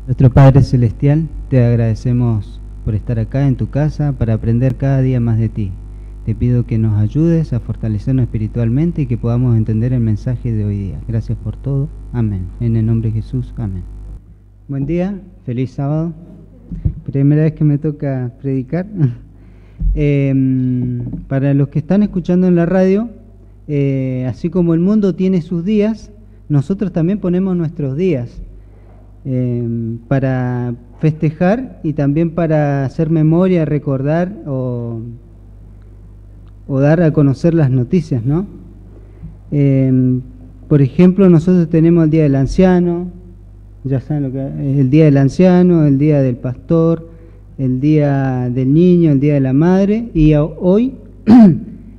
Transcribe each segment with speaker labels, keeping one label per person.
Speaker 1: Nuestro Padre Celestial, te agradecemos por estar acá en tu casa para aprender cada día más de ti. Te pido que nos ayudes a fortalecernos espiritualmente y que podamos entender el mensaje de hoy día. Gracias por todo. Amén. En el nombre de Jesús. Amén. Buen día, feliz sábado. Primera vez que me toca predicar. Para los que están escuchando en la radio, así como el mundo tiene sus días, nosotros también ponemos nuestros días. Para festejar y también para hacer memoria, recordar o dar a conocer las noticias, ¿no? Por ejemplo, nosotros tenemos el Día del Anciano, ya saben lo que es el Día del Anciano, el Día del Pastor, el Día del Niño, el Día de la Madre, y hoy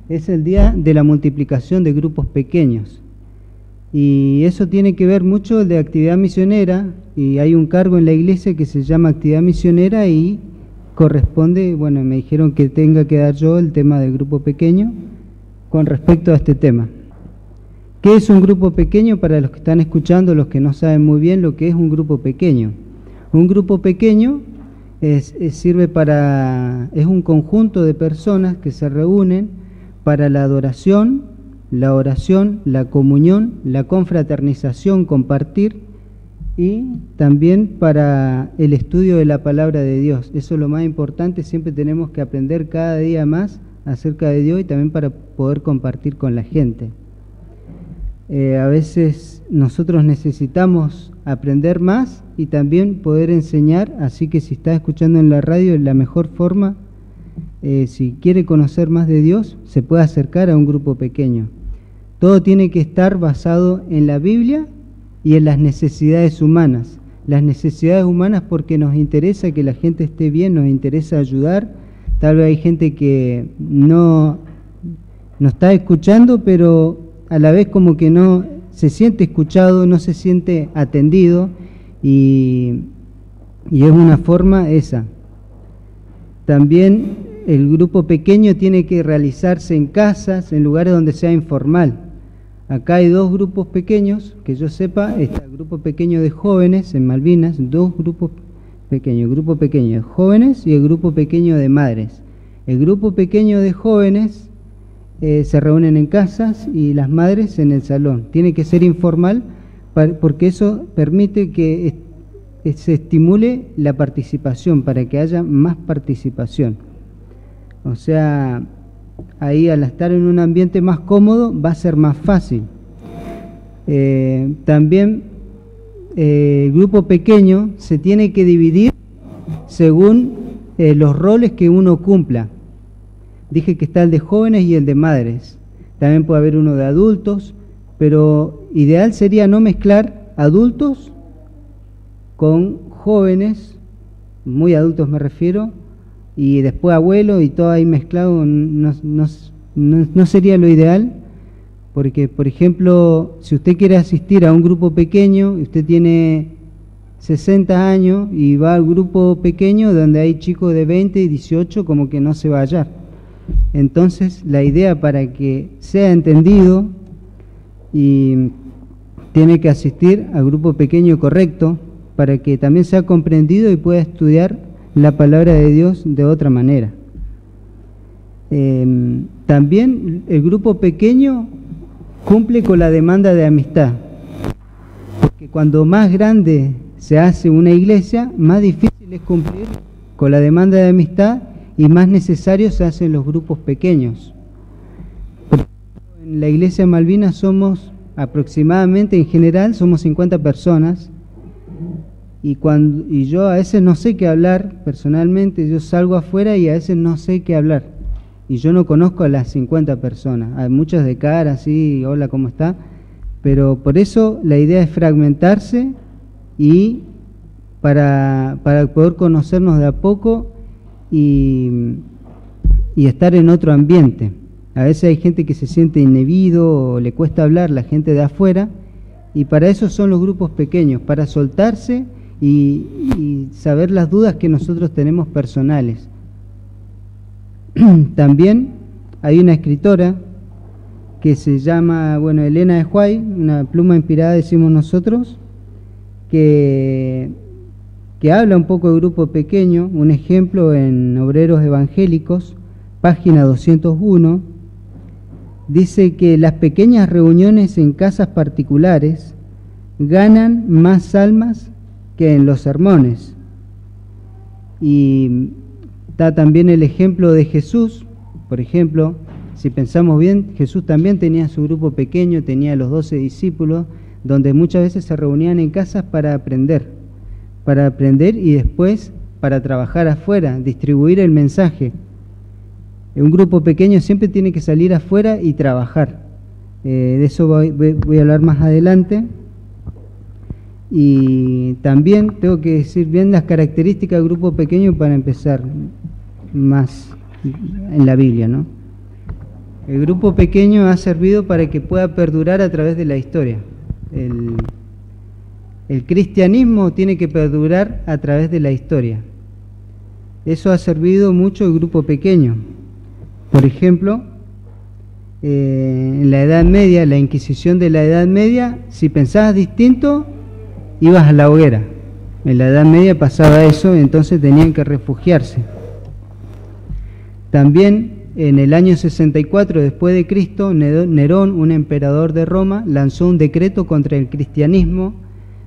Speaker 1: es el Día de la multiplicación de grupos pequeños. Y eso tiene que ver mucho de actividad misionera, y hay un cargo en la iglesia que se llama actividad misionera y corresponde, bueno, me dijeron que tenga que dar yo el tema del grupo pequeño con respecto a este tema. ¿Qué es un grupo pequeño? Para los que están escuchando, los que no saben muy bien lo que es un grupo pequeño. Un grupo pequeño es un conjunto de personas que se reúnen para la adoración, la oración, la comunión, la confraternización, compartir, y también para el estudio de la palabra de Dios. Eso es lo más importante, siempre tenemos que aprender cada día más acerca de Dios y también para poder compartir con la gente. A veces nosotros necesitamos aprender más y también poder enseñar, así que si está escuchando en la radio, la mejor forma, si quiere conocer más de Dios, se puede acercar a un grupo pequeño. Todo tiene que estar basado en la Biblia y en las necesidades humanas. Las necesidades humanas porque nos interesa que la gente esté bien, nos interesa ayudar. Tal vez hay gente que no está escuchando, pero a la vez como que no se siente escuchado, no se siente atendido, y es una forma esa. También el grupo pequeño tiene que realizarse en casas, en lugares donde sea informal. Acá hay dos grupos pequeños, que yo sepa, está el grupo pequeño de jóvenes en Malvinas, dos grupos pequeños, el grupo pequeño de jóvenes y el grupo pequeño de madres. El grupo pequeño de jóvenes se reúnen en casas y las madres en el salón. Tiene que ser informal porque eso permite que se estimule la participación, para que haya más participación. O sea, ahí al estar en un ambiente más cómodo va a ser más fácil. También el grupo pequeño se tiene que dividir según los roles que uno cumpla. Dije que está el de jóvenes y el de madres. También puede haber uno de adultos, pero ideal sería no mezclar adultos con jóvenes, muy adultos me refiero, y después abuelo y todo ahí mezclado. No sería lo ideal, porque por ejemplo, si usted quiere asistir a un grupo pequeño, usted tiene 60 años y va al grupo pequeño donde hay chicos de 20 y 18, como que no se va a hallar. Entonces la idea, para que sea entendido, y tiene que asistir al grupo pequeño correcto para que también sea comprendido y pueda estudiar la palabra de Dios de otra manera. También el grupo pequeño cumple con la demanda de amistad, porque cuando más grande se hace una iglesia, más difícil es cumplir con la demanda de amistad y más necesarios se hacen los grupos pequeños. Por ejemplo, en la iglesia de Malvinas somos aproximadamente, en general, somos 50 personas. Y yo a veces no sé qué hablar, personalmente, yo salgo afuera y a veces no sé qué hablar. Y yo no conozco a las 50 personas, hay muchas de cara, así, hola, ¿cómo está? Pero por eso la idea es fragmentarse y para poder conocernos de a poco y estar en otro ambiente. A veces hay gente que se siente inhibido o le cuesta hablar, la gente de afuera, y para eso son los grupos pequeños, para soltarse y saber las dudas que nosotros tenemos personales. También hay una escritora que se llama, Elena de White, una pluma inspirada, decimos nosotros, que que habla un poco de grupo pequeño, un ejemplo en Obreros Evangélicos, página 201, dice que las pequeñas reuniones en casas particulares ganan más almas que en los sermones. Y da también el ejemplo de Jesús. Por ejemplo, si pensamos bien, Jesús también tenía su grupo pequeño, tenía los 12 discípulos, donde muchas veces se reunían en casas para aprender y después para trabajar afuera, distribuir el mensaje. Un grupo pequeño siempre tiene que salir afuera y trabajar. De eso voy a hablar más adelante. Y también tengo que decir bien las características del grupo pequeño para empezar más en la Biblia, ¿no? El grupo pequeño ha servido para que pueda perdurar a través de la historia. El cristianismo tiene que perdurar a través de la historia. Eso ha servido mucho el grupo pequeño. Por ejemplo, en la Edad Media, la Inquisición de la Edad Media, si pensabas distinto, ibas a la hoguera. En la Edad Media pasaba eso, entonces tenían que refugiarse. También en el año 64 después de Cristo, Nerón, un emperador de Roma, lanzó un decreto contra el cristianismo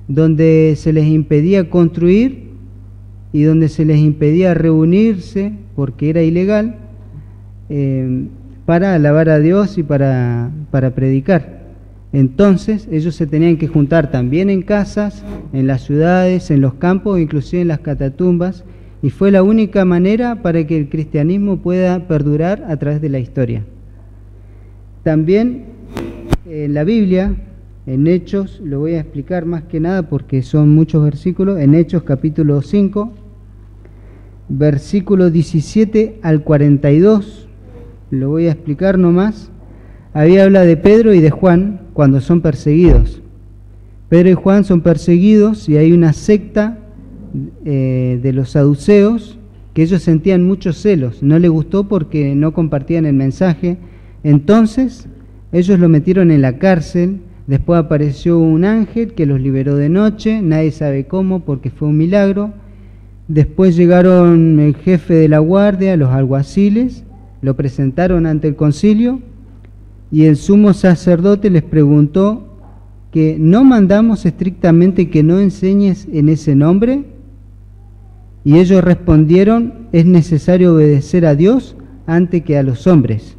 Speaker 1: donde se les impedía construir y donde se les impedía reunirse porque era ilegal para alabar a Dios y para predicar. Entonces ellos se tenían que juntar también en casas, en las ciudades, en los campos, inclusive en las catatumbas, y fue la única manera para que el cristianismo pueda perdurar a través de la historia. También en la Biblia, en Hechos, lo voy a explicar más que nada porque son muchos versículos, en Hechos capítulo 5, versículo 17 al 42, lo voy a explicar nomás. Ahí habla de Pedro y de Juan cuando son perseguidos. Pedro y Juan son perseguidos y hay una secta de los saduceos que ellos sentían muchos celos, no les gustó porque no compartían el mensaje. Entonces ellos lo metieron en la cárcel. Después apareció un ángel que los liberó de noche, nadie sabe cómo porque fue un milagro. Después llegaron el jefe de la guardia, los alguaciles, lo presentaron ante el concilio y el sumo sacerdote les preguntó que ¿no mandamos estrictamente que no enseñes en ese nombre? Y ellos respondieron, es necesario obedecer a Dios antes que a los hombres.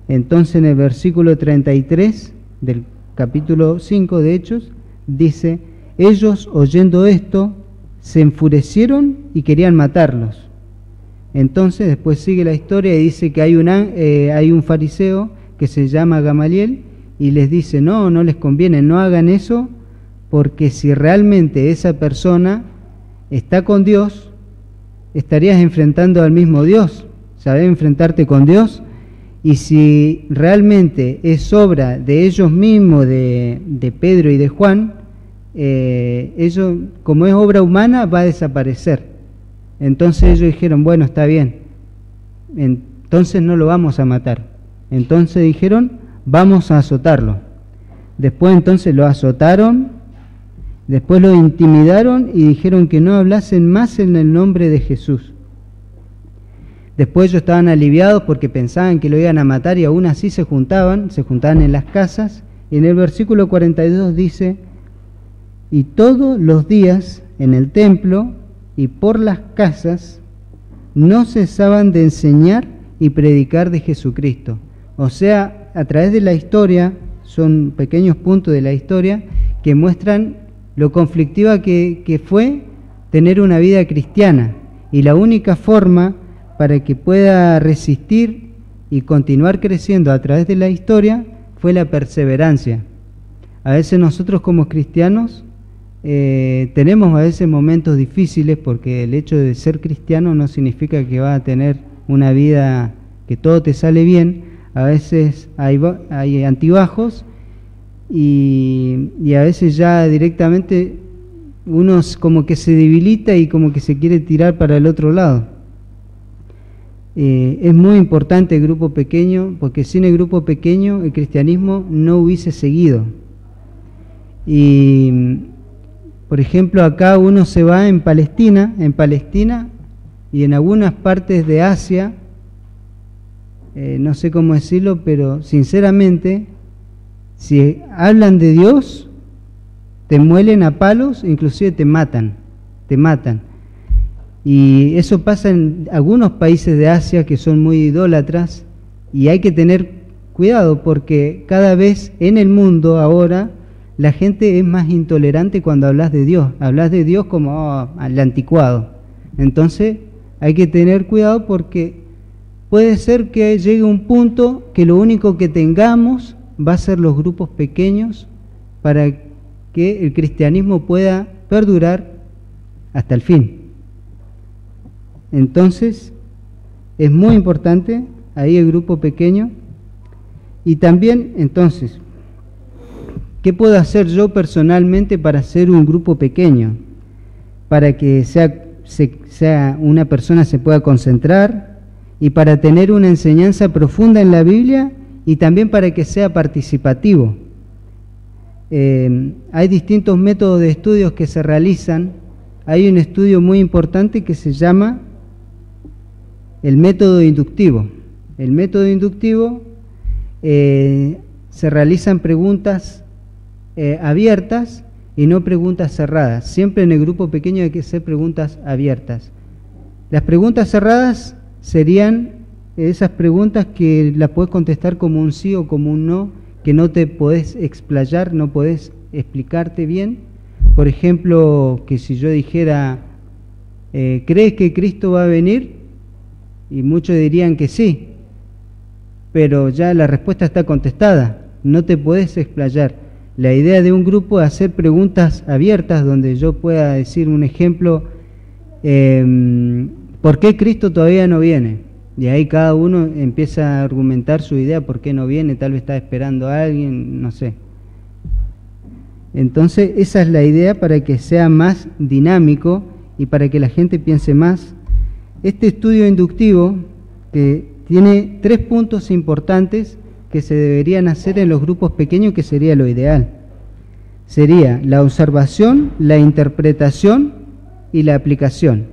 Speaker 1: Entonces en el versículo 33 del capítulo 5 de Hechos, dice, ellos oyendo esto, se enfurecieron y querían matarlos. Entonces después sigue la historia y dice que hay un fariseo que se llama Gamaliel y les dice, no les conviene, no hagan eso, porque si realmente esa persona está con Dios, estarías enfrentando al mismo Dios, ¿sabes? Enfrentarte con Dios. Y si realmente es obra de ellos mismos, de Pedro y de Juan, ellos, como es obra humana, va a desaparecer. Entonces ellos dijeron, bueno, está bien, entonces no lo vamos a matar. Entonces dijeron, vamos a azotarlo. Después entonces lo azotaron, después lo intimidaron y dijeron que no hablasen más en el nombre de Jesús. Después ellos estaban aliviados porque pensaban que lo iban a matar y aún así se juntaban en las casas. Y en el versículo 42 dice, y todos los días en el templo y por las casas no cesaban de enseñar y predicar de Jesucristo. O sea, a través de la historia, son pequeños puntos de la historia que muestran lo conflictiva que fue tener una vida cristiana. Y la única forma para que pueda resistir y continuar creciendo a través de la historia fue la perseverancia. A veces nosotros como cristianos tenemos a veces momentos difíciles porque el hecho de ser cristiano no significa que vas a tener una vida que todo te sale bien. A veces hay altibajos y a veces ya directamente uno como que se debilita y como que se quiere tirar para el otro lado. Es muy importante el grupo pequeño, porque sin el grupo pequeño el cristianismo no hubiese seguido. Y Por ejemplo, acá uno se va en Palestina y en algunas partes de Asia, no sé cómo decirlo, pero sinceramente, si hablan de Dios, te muelen a palos, inclusive te matan. Y eso pasa en algunos países de Asia que son muy idólatras, y hay que tener cuidado porque cada vez en el mundo ahora la gente es más intolerante cuando hablas de Dios como al anticuado. Entonces hay que tener cuidado porque puede ser que llegue un punto que lo único que tengamos va a ser los grupos pequeños para que el cristianismo pueda perdurar hasta el fin. Entonces es muy importante ahí el grupo pequeño. Y también, entonces, ¿qué puedo hacer yo personalmente para hacer un grupo pequeño? Para que una persona se pueda concentrar y para tener una enseñanza profunda en la Biblia y también para que sea participativo. Hay distintos métodos de estudios que se realizan. Hay un estudio muy importante que se llama el método inductivo. El método inductivo se realizan preguntas abiertas y no preguntas cerradas. Siempre en el grupo pequeño hay que hacer preguntas abiertas. Las preguntas cerradas serían esas preguntas que las podés contestar como un sí o como un no, que no te podés explayar, no podés explicarte bien. Por ejemplo, que si yo dijera, ¿crees que Cristo va a venir? Y muchos dirían que sí, pero ya la respuesta está contestada, no te podés explayar. La idea de un grupo es hacer preguntas abiertas donde yo pueda decir un ejemplo, ¿por qué Cristo todavía no viene? Y ahí cada uno empieza a argumentar su idea, ¿por qué no viene? Tal vez está esperando a alguien, no sé. Entonces esa es la idea para que sea más dinámico y para que la gente piense más. Este estudio inductivo que tiene 3 puntos importantes que se deberían hacer en los grupos pequeños, que sería lo ideal. Sería la observación, la interpretación y la aplicación.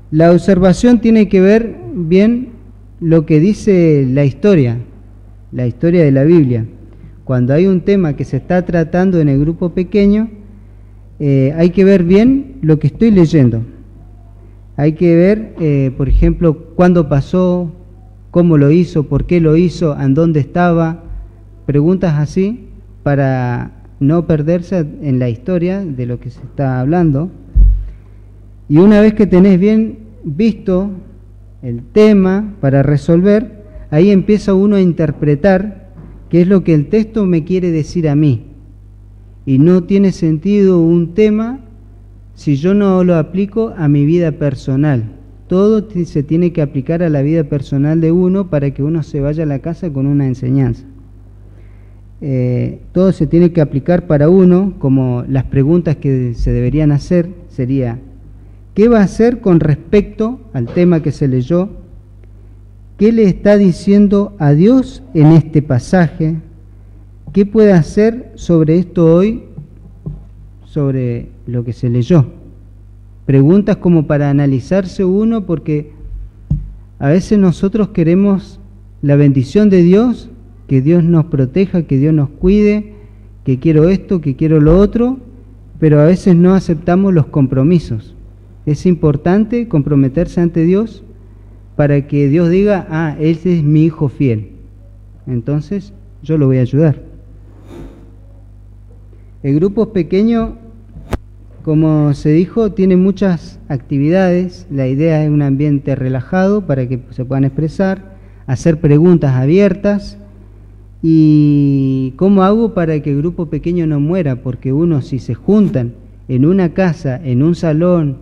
Speaker 1: La observación tiene que ver bien lo que dice la historia de la Biblia. Cuando hay un tema que se está tratando en el grupo pequeño, hay que ver bien lo que estoy leyendo. Hay que ver, por ejemplo, cuándo pasó, cómo lo hizo, por qué lo hizo, en dónde estaba, preguntas así para no perderse en la historia de lo que se está hablando. Y una vez que tenés bien visto el tema para resolver, ahí empieza uno a interpretar qué es lo que el texto me quiere decir a mí. Y no tiene sentido un tema si yo no lo aplico a mi vida personal. Todo se tiene que aplicar a la vida personal de uno para que uno se vaya a la casa con una enseñanza. Todo se tiene que aplicar para uno, como las preguntas que se deberían hacer sería: ¿qué va a hacer con respecto al tema que se leyó? ¿Qué le está diciendo a Dios en este pasaje? ¿Qué puede hacer sobre esto hoy, sobre lo que se leyó? Preguntas como para analizarse uno, porque a veces nosotros queremos la bendición de Dios, que Dios nos proteja, que Dios nos cuide, que quiero esto, que quiero lo otro, pero a veces no aceptamos los compromisos. Es importante comprometerse ante Dios para que Dios diga, ese es mi hijo fiel, entonces yo lo voy a ayudar. El grupo pequeño, como se dijo, tiene muchas actividades. La idea es un ambiente relajado para que se puedan expresar, hacer preguntas abiertas. ¿Y cómo hago para que el grupo pequeño no muera? Porque uno, si se juntan en una casa, en un salón,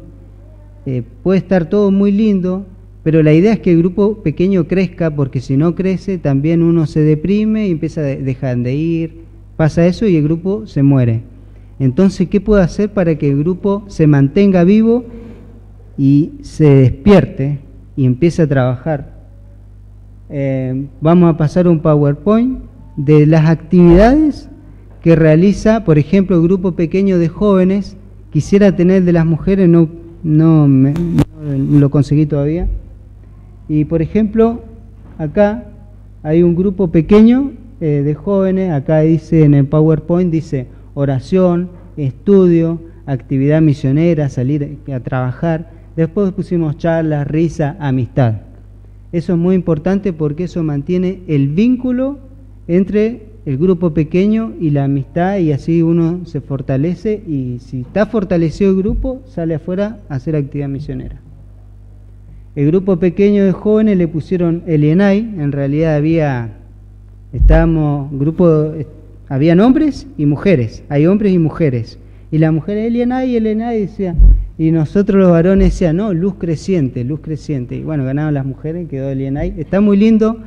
Speaker 1: puede estar todo muy lindo, pero la idea es que el grupo pequeño crezca, porque si no crece también uno se deprime y empieza a dejar de ir, pasa eso y el grupo se muere. Entonces, ¿qué puedo hacer para que el grupo se mantenga vivo y se despierte y empiece a trabajar? Vamos a pasar un PowerPoint de las actividades que realiza, por ejemplo, el grupo pequeño de jóvenes. Quisiera tener de las mujeres, no lo conseguí todavía. Y por ejemplo, acá hay un grupo pequeño de jóvenes. Acá dice en el PowerPoint, dice oración, estudio, actividad misionera, salir a trabajar. Después pusimos charlas, risa, amistad. Eso es muy importante porque eso mantiene el vínculo entre el grupo pequeño y la amistad, y así uno se fortalece, y si está fortalecido el grupo, sale afuera a hacer actividad misionera. El grupo pequeño de jóvenes le pusieron Elienay. En realidad habían hombres y mujeres, hay hombres y mujeres, y la mujer Elienay decía, y nosotros los varones decían, no, luz creciente, y bueno, ganaron las mujeres, quedó Elienay. Está muy lindo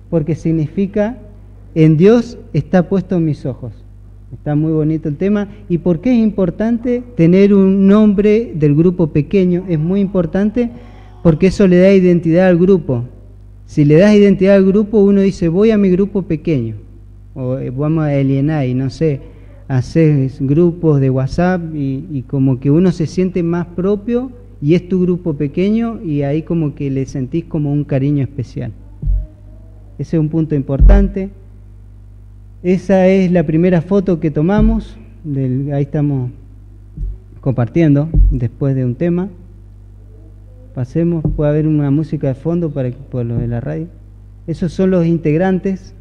Speaker 1: porque significa en Dios está puesto mis ojos. Está muy bonito el tema. ¿Y por qué es importante tener un nombre del grupo pequeño? Es muy importante porque eso le da identidad al grupo. Si le das identidad al grupo, uno dice, voy a mi grupo pequeño, o vamos a Elienay, no sé, hacer grupos de WhatsApp, y como que uno se siente más propio, y es tu grupo pequeño, y ahí como que le sentís como un cariño especial. Ese es un punto importante. Esa es la primera foto que tomamos, ahí estamos compartiendo después de un tema. Pasemos, puede haber una música de fondo por lo de la radio. Esos son los integrantes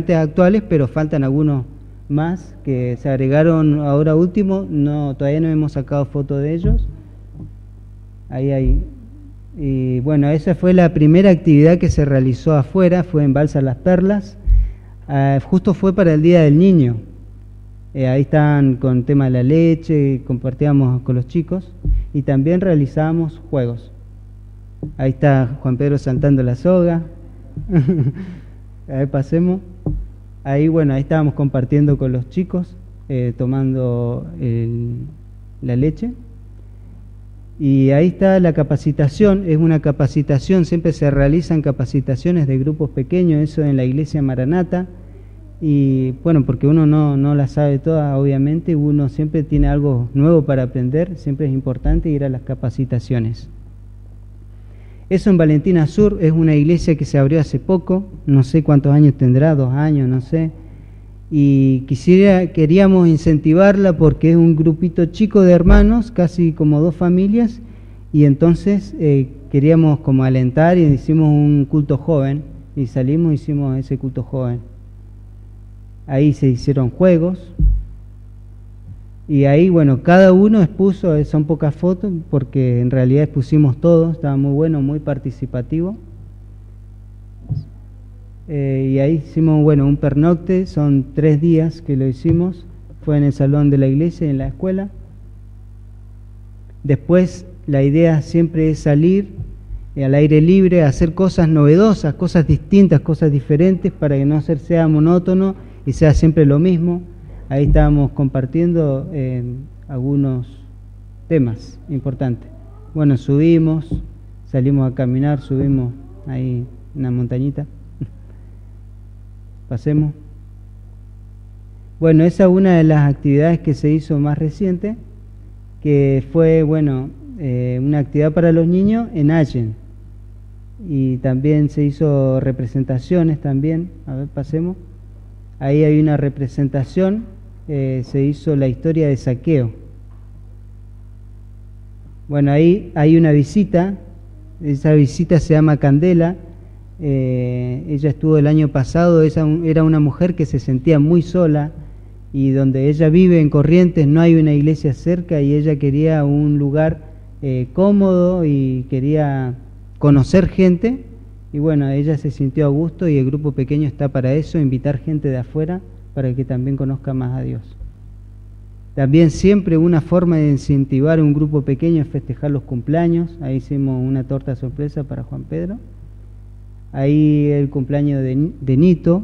Speaker 1: actuales, pero faltan algunos más que se agregaron ahora último. Todavía no hemos sacado foto de ellos. Ahí hay. Y bueno, esa fue la primera actividad que se realizó afuera, fue en Balsa Las Perlas. Justo fue para el Día del Niño. Ahí estaban con el tema de la leche, compartíamos con los chicos, y también realizábamos juegos. Ahí está Juan Pedro saltando la soga. A ver, pasemos. Ahí, bueno, ahí estábamos compartiendo con los chicos, tomando la leche. Y ahí está la capacitación. Es una capacitación, siempre se realizan capacitaciones de grupos pequeños, eso en la iglesia Maranata. Y bueno, porque uno no la sabe toda, obviamente, uno siempre tiene algo nuevo para aprender, siempre es importante ir a las capacitaciones. Eso en Valentina Sur, es una iglesia que se abrió hace poco, no sé cuántos años tendrá, 2 años, no sé. Y queríamos incentivarla porque es un grupito chico de hermanos, casi como 2 familias, y entonces queríamos como alentar, y hicimos un culto joven, y hicimos ese culto joven. Ahí se hicieron juegos, y ahí, bueno, cada uno expuso, son pocas fotos, porque en realidad expusimos todo, estaba muy bueno, muy participativo. Y ahí hicimos, bueno, un pernocte, son 3 días que lo hicimos, fue en el salón de la iglesia y en la escuela. Después la idea siempre es salir al aire libre, hacer cosas novedosas, cosas distintas, cosas diferentes, para que no sea monótono y sea siempre lo mismo. Ahí estábamos compartiendo algunos temas importantes. Bueno, salimos a caminar, subimos ahí una montañita. Pasemos. Bueno, esa es una de las actividades que se hizo más reciente, que fue, bueno, una actividad para los niños en Allen. Y también se hizo representaciones también. A ver, pasemos. Ahí hay una representación, se hizo la historia de Zaqueo. Bueno, ahí hay una visita, esa visita se llama Candela. Ella estuvo el año pasado, era una mujer que se sentía muy sola, y donde ella vive en Corrientes no hay una iglesia cerca, y ella quería un lugar cómodo y quería conocer gente, y bueno, ella se sintió a gusto, y el grupo pequeño está para eso, invitar gente de afuera para que también conozca más a Dios. También siempre una forma de incentivar un grupo pequeño es festejar los cumpleaños. Ahí hicimos una torta sorpresa para Juan Pedro. Ahí el cumpleaños de Nito.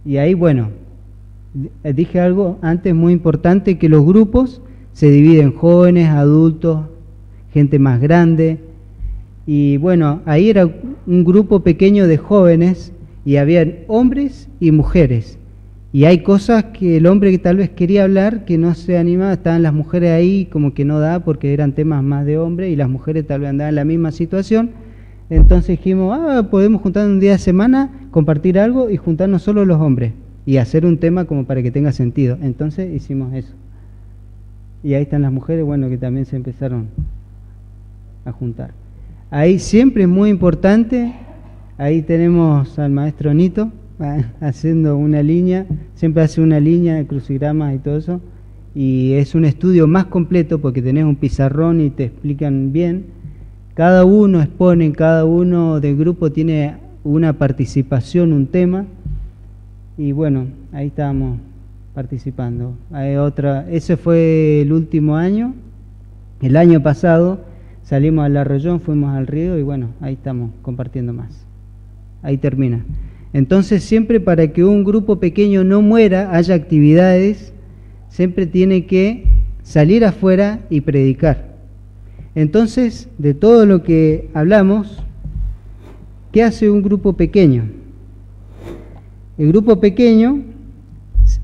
Speaker 1: Y ahí, bueno, dije algo antes muy importante, que los grupos se dividen: jóvenes, adultos, gente más grande. Y bueno, ahí era un grupo pequeño de jóvenes, y habían hombres y mujeres. Y hay cosas que el hombre que tal vez quería hablar, que no se animaba, estaban las mujeres ahí como que no da, porque eran temas más de hombre, y las mujeres tal vez andaban en la misma situación. Entonces dijimos, podemos juntarnos un día de semana, compartir algo y juntarnos solo los hombres, y hacer un tema como para que tenga sentido. Entonces hicimos eso. Y ahí están las mujeres, bueno, que también se empezaron a juntar. Ahí siempre es muy importante, ahí tenemos al maestro Nito, haciendo una línea, siempre hace una línea de crucigramas y todo eso, y es un estudio más completo porque tenés un pizarrón y te explican bien. Cada uno expone, cada uno del grupo tiene una participación, un tema, y bueno, ahí estábamos participando. Hay otra, ese fue el último año. El año pasado salimos al Arroyón, fuimos al río y bueno, ahí estamos compartiendo más. Ahí termina. Entonces siempre para que un grupo pequeño no muera, haya actividades, siempre tiene que salir afuera y predicar. Entonces, de todo lo que hablamos, ¿qué hace un grupo pequeño? El grupo pequeño,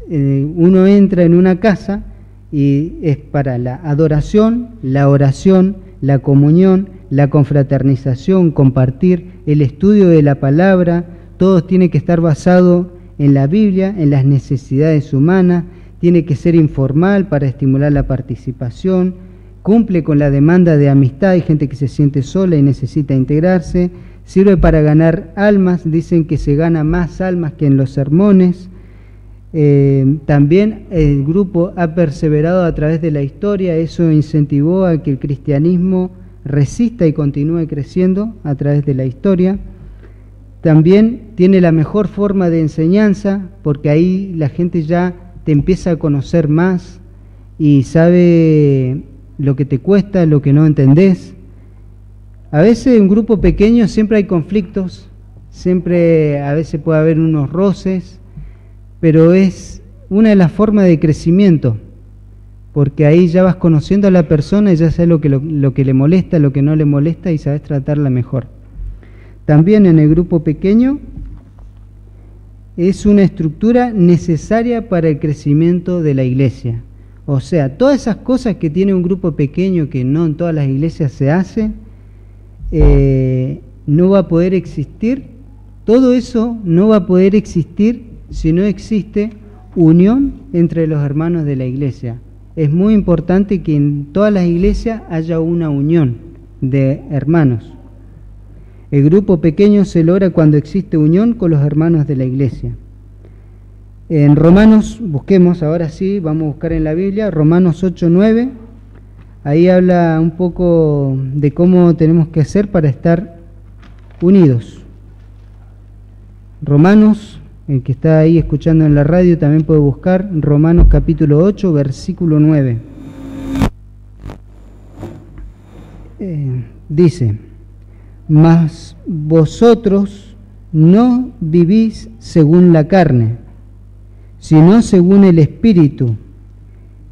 Speaker 1: uno entra en una casa y es para la adoración, la oración, la comunión, la confraternización, compartir, el estudio de la palabra. Todo tiene que estar basado en la Biblia, en las necesidades humanas, tiene que ser informal para estimular la participación, cumple con la demanda de amistad, hay gente que se siente sola y necesita integrarse, sirve para ganar almas, dicen que se gana más almas que en los sermones. También el grupo ha perseverado a través de la historia, eso incentivó a que el cristianismo resista y continúe creciendo a través de la historia. También tiene la mejor forma de enseñanza, porque ahí la gente ya te empieza a conocer más y sabe lo que te cuesta, lo que no entendés. A veces en un grupo pequeño siempre hay conflictos, siempre a veces puede haber unos roces, pero es una de las formas de crecimiento, porque ahí ya vas conociendo a la persona y ya sabes lo que le molesta, lo que no le molesta y sabes tratarla mejor. También en el grupo pequeño es una estructura necesaria para el crecimiento de la iglesia. O sea, todas esas cosas que tiene un grupo pequeño que no en todas las iglesias se hace, no va a poder existir. Todo eso no va a poder existir si no existe unión entre los hermanos de la iglesia. Es muy importante que en todas las iglesias haya una unión de hermanos. El grupo pequeño se logra cuando existe unión con los hermanos de la iglesia. En Romanos, busquemos, ahora sí, vamos a buscar en la Biblia, Romanos 8:9, ahí habla un poco de cómo tenemos que hacer para estar unidos. Romanos, el que está ahí escuchando en la radio también puede buscar, Romanos capítulo 8, versículo 9. Dice: mas vosotros no vivís según la carne, sino según el Espíritu,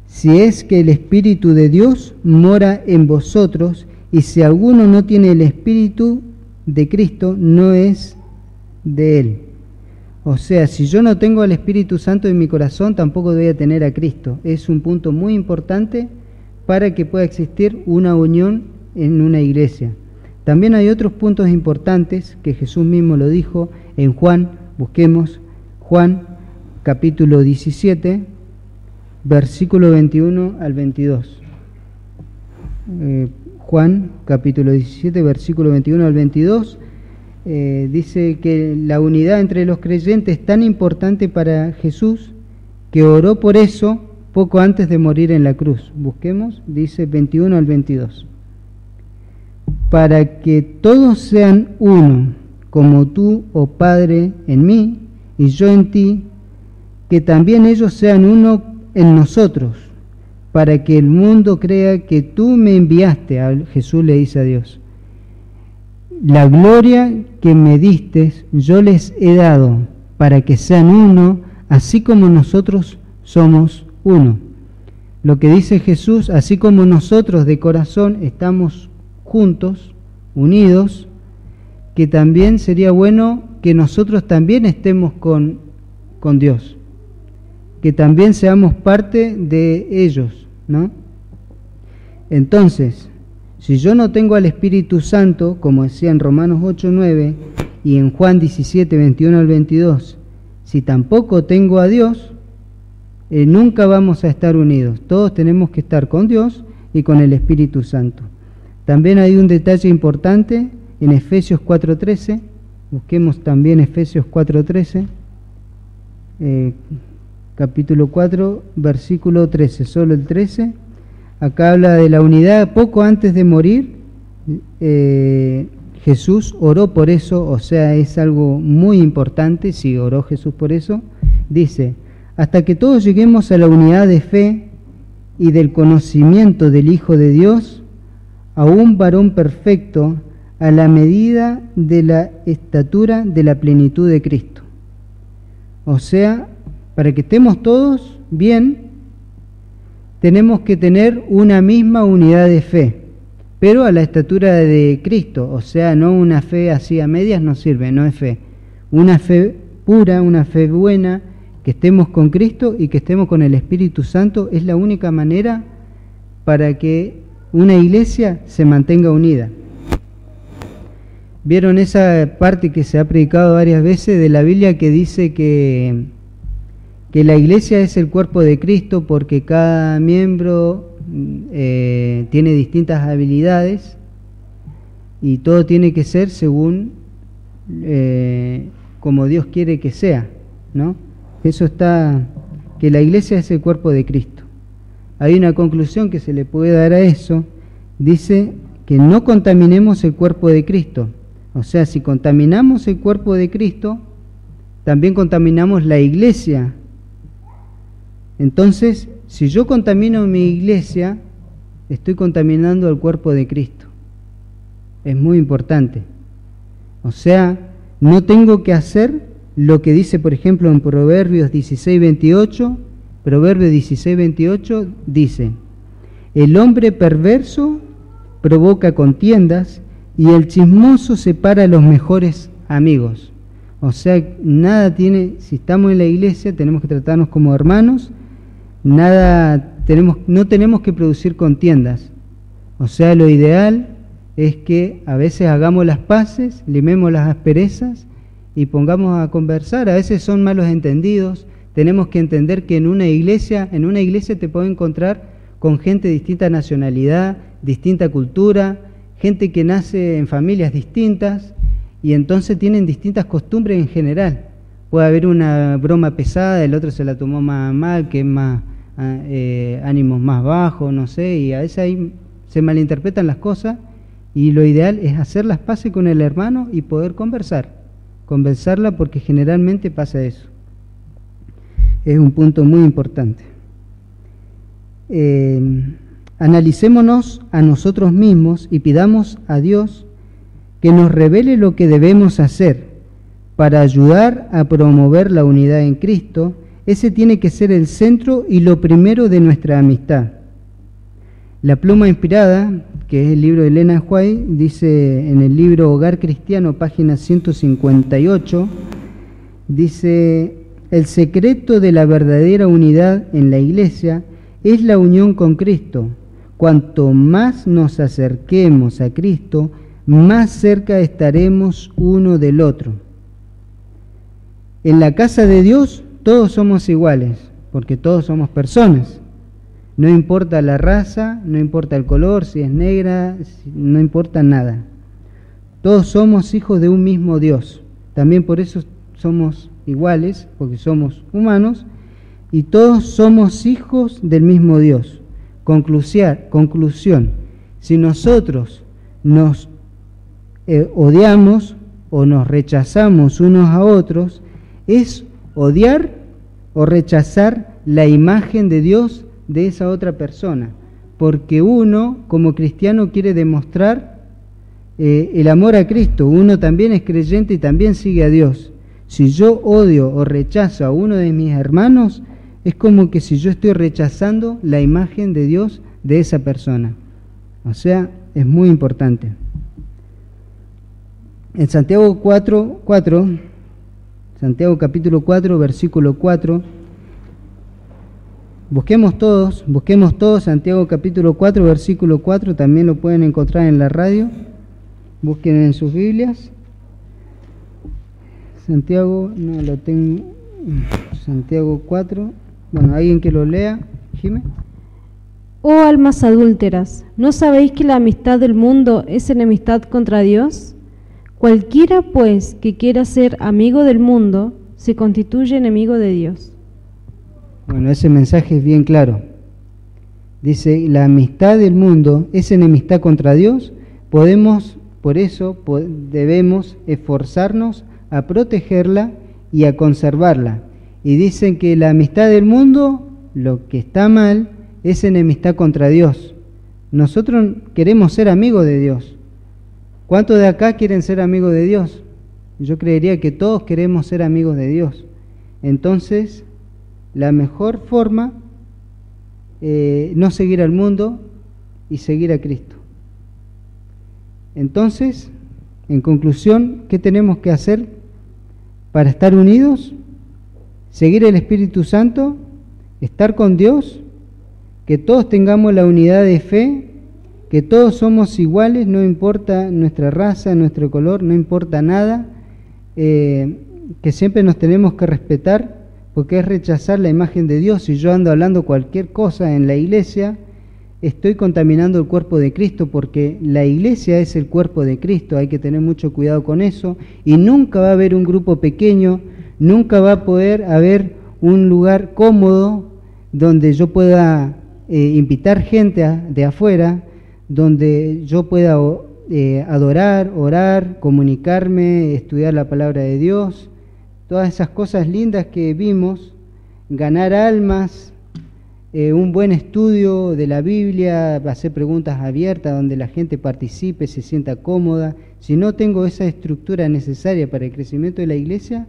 Speaker 1: si es que el Espíritu de Dios mora en vosotros, y si alguno no tiene el Espíritu de Cristo, no es de Él. O sea, si yo no tengo al Espíritu Santo en mi corazón, tampoco voy a tener a Cristo. Es un punto muy importante para que pueda existir una unión en una iglesia. También hay otros puntos importantes que Jesús mismo lo dijo en Juan, busquemos Juan capítulo 17, versículo 21 al 22. Juan capítulo 17, versículo 21 al 22, dice que la unidad entre los creyentes es tan importante para Jesús que oró por eso poco antes de morir en la cruz. Busquemos, dice 21 al 22. Para que todos sean uno, como tú, oh Padre, en mí, y yo en ti, que también ellos sean uno en nosotros, para que el mundo crea que tú me enviaste. Jesús le dice a Dios: la gloria que me diste yo les he dado, para que sean uno, así como nosotros somos uno. Lo que dice Jesús, así como nosotros de corazón estamos juntos, unidos, que también sería bueno que nosotros también estemos con Dios, que también seamos parte de ellos, ¿no? Entonces, si yo no tengo al Espíritu Santo, como decía en Romanos 8:9 y en Juan 17:21 al 22, si tampoco tengo a Dios, nunca vamos a estar unidos. Todos tenemos que estar con Dios y con el Espíritu Santo. También hay un detalle importante en Efesios 4:13. Busquemos también Efesios 4:13, capítulo 4, versículo 13, solo el 13. Acá habla de la unidad. Poco antes de morir, Jesús oró por eso, o sea, es algo muy importante. Si oró Jesús por eso, dice: hasta que todos lleguemos a la unidad de fe y del conocimiento del Hijo de Dios, a un varón perfecto, a la medida de la estatura de la plenitud de Cristo. O sea, para que estemos todos bien, tenemos que tener una misma unidad de fe, pero a la estatura de Cristo. O sea, no una fe así a medias no sirve, no es fe. Una fe pura, una fe buena, que estemos con Cristo y que estemos con el Espíritu Santo, es la única manera para que una iglesia se mantenga unida. ¿Vieron esa parte que se ha predicado varias veces de la Biblia que dice que la iglesia es el cuerpo de Cristo porque cada miembro tiene distintas habilidades y todo tiene que ser según como Dios quiere que sea, ¿no? Eso está, que la iglesia es el cuerpo de Cristo. Hay una conclusión que se le puede dar a eso, dice que no contaminemos el cuerpo de Cristo. O sea, si contaminamos el cuerpo de Cristo, también contaminamos la iglesia. Entonces, si yo contamino mi iglesia, estoy contaminando el cuerpo de Cristo. Es muy importante. O sea, no tengo que hacer lo que dice, por ejemplo, en Proverbios 16:28. Proverbios 16:28 dice: el hombre perverso provoca contiendas y el chismoso separa a los mejores amigos. O sea, nada tiene, si estamos en la iglesia, tenemos que tratarnos como hermanos. No tenemos que producir contiendas. O sea, lo ideal es que a veces hagamos las paces, limemos las asperezas y pongamos a conversar. A veces son malos entendidos. Tenemos que entender que en una iglesia te puedes encontrar con gente de distinta nacionalidad, distinta cultura, gente que nace en familias distintas y entonces tienen distintas costumbres en general. Puede haber una broma pesada, el otro se la tomó más mal, que es más ánimos más bajos, no sé, y a veces ahí se malinterpretan las cosas y lo ideal es hacer las paces con el hermano y poder conversarla porque generalmente pasa eso. Es un punto muy importante. Analicémonos a nosotros mismos y pidamos a Dios que nos revele lo que debemos hacer para ayudar a promover la unidad en Cristo. Ese tiene que ser el centro y lo primero de nuestra amistad. La pluma inspirada, que es el libro de Elena White, dice en el libro Hogar Cristiano, página 158, dice: el secreto de la verdadera unidad en la iglesia es la unión con Cristo. Cuanto más nos acerquemos a Cristo, más cerca estaremos uno del otro. En la casa de Dios todos somos iguales, porque todos somos personas. No importa la raza, no importa el color, si es negra, no importa nada. Todos somos hijos de un mismo Dios. También por eso somos iguales, porque somos humanos, y todos somos hijos del mismo Dios. Conclusión, si nosotros nos odiamos o nos rechazamos unos a otros, es odiar o rechazar la imagen de Dios de esa otra persona, porque uno como cristiano quiere demostrar el amor a Cristo. Uno también es creyente y también sigue a Dios. Si yo odio o rechazo a uno de mis hermanos, es como que si yo estoy rechazando la imagen de Dios de esa persona. O sea, es muy importante. En Santiago 4:4 Santiago capítulo 4, versículo 4. Busquemos todos Santiago capítulo 4, versículo 4, también lo pueden encontrar en la radio. Busquen en sus Biblias. Santiago, no lo tengo. Santiago 4. Bueno, alguien que lo lea. Jimé.
Speaker 2: Oh almas adúlteras, ¿no sabéis que la amistad del mundo es enemistad contra Dios? Cualquiera, pues, que quiera ser amigo del mundo, se constituye enemigo de Dios.
Speaker 1: Bueno, ese mensaje es bien claro. Dice, la amistad del mundo es enemistad contra Dios. Por eso debemos esforzarnos a protegerla y a conservarla. Y dicen que la amistad del mundo, lo que está mal, es enemistad contra Dios. Nosotros queremos ser amigos de Dios. ¿Cuántos de acá quieren ser amigos de Dios? Yo creería que todos queremos ser amigos de Dios. Entonces, la mejor forma, no seguir al mundo y seguir a Cristo. Entonces, en conclusión, ¿qué tenemos que hacer para estar unidos? Seguir el Espíritu Santo, estar con Dios, que todos tengamos la unidad de fe, que todos somos iguales, no importa nuestra raza, nuestro color, no importa nada, que siempre nos tenemos que respetar, porque es rechazar la imagen de Dios. Si yo ando hablando cualquier cosa en la iglesia, estoy contaminando el cuerpo de Cristo, porque la iglesia es el cuerpo de Cristo, hay que tener mucho cuidado con eso, y nunca va a haber un grupo pequeño, nunca va a poder haber un lugar cómodo donde yo pueda invitar gente de afuera, donde yo pueda adorar, orar, comunicarme, estudiar la palabra de Dios, todas esas cosas lindas que vimos, ganar almas, un buen estudio de la Biblia, hacer preguntas abiertas donde la gente participe, se sienta cómoda. Si no tengo esa estructura necesaria para el crecimiento de la iglesia,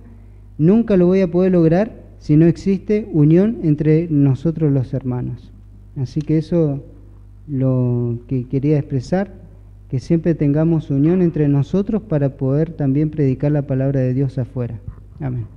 Speaker 1: nunca lo voy a poder lograr si no existe unión entre nosotros los hermanos. Así que eso lo que quería expresar, que siempre tengamos unión entre nosotros para poder también predicar la palabra de Dios afuera. Amén.